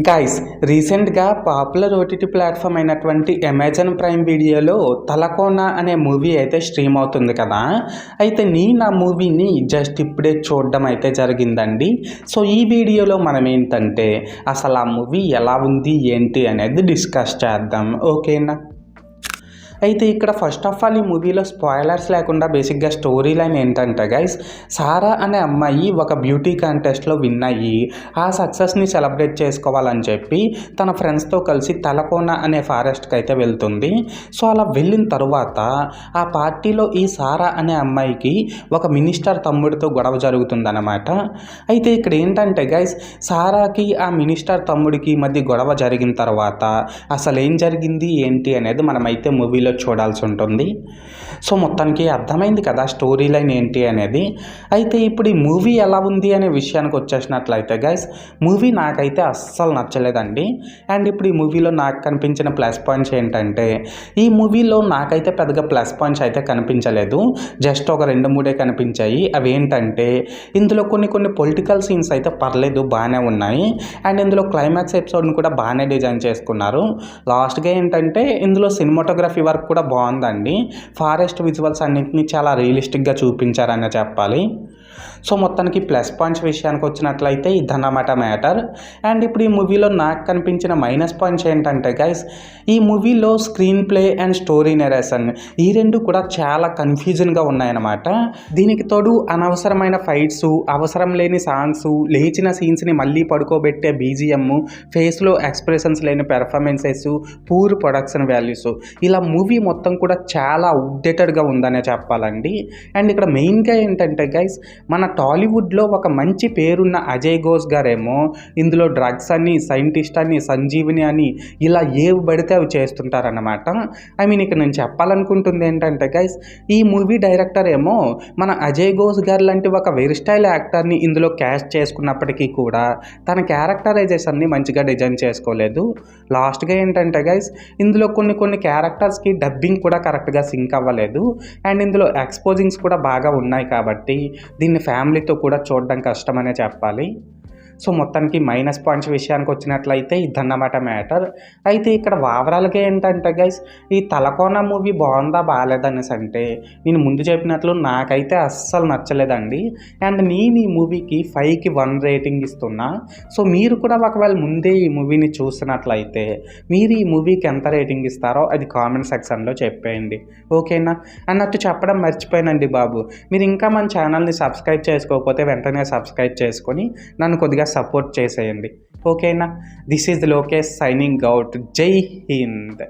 Guys, రీసెంట్గా popular OTT platform అయినటువంటి Amazon prime వీడియోలో తలకోన అనే మూవీ అయితే స్ట్రీమ్ అవుతుంది కదా. అయితే నేను ఆ మూవీని జస్ట్ ఇప్పుడే చూడడం అయితే జరిగిందండి. సో ఈ వీడియోలో మనం ఏంటంటే అసలు ఆ మూవీ ఎలా ఉంది ఏంటి అనేది డిస్కస్ చేద్దాం, ఓకేనా. అయితే ఇక్కడ ఫస్ట్ ఆఫ్ ఆల్ ఈ మూవీలో స్పాయిలర్స్ లేకుండా బేసిక్గా స్టోరీ లైన్ ఏంటంటే గైస్, సారా అనే అమ్మాయి ఒక బ్యూటీ కాంటెస్ట్లో విన్ అయ్యి ఆ సక్సెస్ని సెలబ్రేట్ చేసుకోవాలని చెప్పి తన ఫ్రెండ్స్తో కలిసి తలకోన అనే ఫారెస్ట్కి అయితే వెళ్తుంది. సో అలా వెళ్ళిన తర్వాత ఆ పార్టీలో ఈ సారా అనే అమ్మాయికి ఒక మినిస్టర్ తమ్ముడితో గొడవ జరుగుతుందన్నమాట. అయితే ఇక్కడ ఏంటంటే గైస్, సారాకి ఆ మినిస్టర్ తమ్ముడికి మధ్య గొడవ జరిగిన తర్వాత అసలు ఏం జరిగింది ఏంటి అనేది మనమైతే మూవీలో చూడాల్సి ఉంటుంది. సో మొత్తానికి అర్థమైంది కదా స్టోరీ లైన్ ఏంటి అనేది. అయితే ఇప్పుడు ఈ మూవీ ఎలా ఉంది అనే విషయానికి వచ్చేసినట్లయితే గైస్, మూవీ నాకైతే అస్సలు నచ్చలేదండి. అండ్ ఇప్పుడు ఈ మూవీలో నాకు కనిపించిన ప్లస్ పాయింట్స్ ఏంటంటే, ఈ మూవీలో నాకైతే పెద్దగా ప్లస్ పాయింట్స్ అయితే కనిపించలేదు, జస్ట్ ఒక 2-3 కనిపించాయి. అవి ఏంటంటే, ఇందులో కొన్ని పొలిటికల్ సీన్స్ అయితే పర్లేదు, బాగానే ఉన్నాయి. అండ్ ఇందులో క్లైమాక్స్ ఎపిసోడ్ని కూడా బాగానే డిజైన్ చేసుకున్నారు. లాస్ట్గా ఏంటంటే ఇందులో సినిమాటోగ్రఫీ వర్క్ కూడా బాగుందండి. ఫారెస్ట్ విజువల్స్ అన్నింటినీ చాలా రియలిస్టిక్గా చూపించారనే చెప్పాలి. సో మొత్తానికి ప్లస్ పాయింట్స్ విషయానికి వచ్చినట్లయితే ఇదన్నమాట మ్యాటర్. అండ్ ఇప్పుడు ఈ మూవీలో నాకు కనిపించిన మైనస్ పాయింట్స్ ఏంటంటే గైస్, ఈ మూవీలో screen play and story narration ఈ రెండు కూడా చాలా కన్ఫ్యూజన్గా ఉన్నాయన్నమాట. దీనికి తోడు అనవసరమైన ఫైట్స్, అవసరం లేని సాంగ్స్, లేచిన సీన్స్ని మళ్ళీ పడుకోబెట్టే బీజిఎం, ఫేస్లో ఎక్స్ప్రెషన్స్ లేని పెర్ఫార్మెన్సెస్, పూర్ ప్రొడక్షన్ వాల్యూస్, ఇలా మూవీ మొత్తం కూడా చాలా అవుట్డేటెడ్గా ఉందనే చెప్పాలండి. అండ్ ఇక్కడ మెయిన్గా ఏంటంటే గైస్, మన టాలీవుడ్లో ఒక మంచి పేరున్న అజయ్ ఘోష్ గారేమో ఇందులో డ్రగ్స్ అని, సైంటిస్ట్ అని, సంజీవిని అని ఇలా ఏవి పడితే అవి చేస్తుంటారన్నమాట. ఐ మీన్ ఇక్కడ నేను చెప్పాలనుకుంటుంది ఏంటంటే గైస్, ఈ మూవీ డైరెక్టర్ ఏమో మన అజయ్ ఘోష్ గారు లాంటి ఒక వెరిస్టైల్ యాక్టర్ని ఇందులో క్యాస్ట్ చేసుకున్నప్పటికీ కూడా తన క్యారెక్టరైజేషన్ని మంచిగా డిజైన్ చేసుకోలేదు. లాస్ట్గా ఏంటంటే గైస్, ఇందులో కొన్ని క్యారెక్టర్స్కి డబ్బింగ్ కూడా కరెక్ట్గా సింక్ అవ్వలేదు. అండ్ ఇందులో ఎక్స్పోజింగ్స్ కూడా బాగా ఉన్నాయి కాబట్టి దీన్ని ఫ్యామిలీతో కూడా చూడడం కష్టమనే చెప్పాలి. సో మొత్తానికి మైనస్ పాయింట్స్ విషయానికి వచ్చినట్లయితే ఇదన్నమాట మ్యాటర్. అయితే ఇక్కడ ఓవరాల్గా ఏంటంటే గైస్, ఈ తలకోన మూవీ బాగుందా బాగాలేదనేసి అంటే నేను ముందు చెప్పినట్లు నాకైతే అస్సలు నచ్చలేదండి. అండ్ నేను ఈ మూవీకి 5కి 1 రేటింగ్ ఇస్తున్నా. సో మీరు కూడా ఒకవేళ ముందే ఈ మూవీని చూసినట్లయితే మీరు ఈ మూవీకి ఎంత రేటింగ్ ఇస్తారో అది కామెంట్ సెక్షన్లో చెప్పేయండి, ఓకేనా. అన్నట్టు చెప్పడం మర్చిపోయానండి బాబు, మీరు ఇంకా మన ఛానల్ని సబ్స్క్రైబ్ చేసుకోకపోతే వెంటనే సబ్స్క్రైబ్ చేసుకొని నన్ను కొద్దిగా సపోర్ట్ చేసేయండి, ఓకేనా. This is Lokesh signing out. జై హింద్.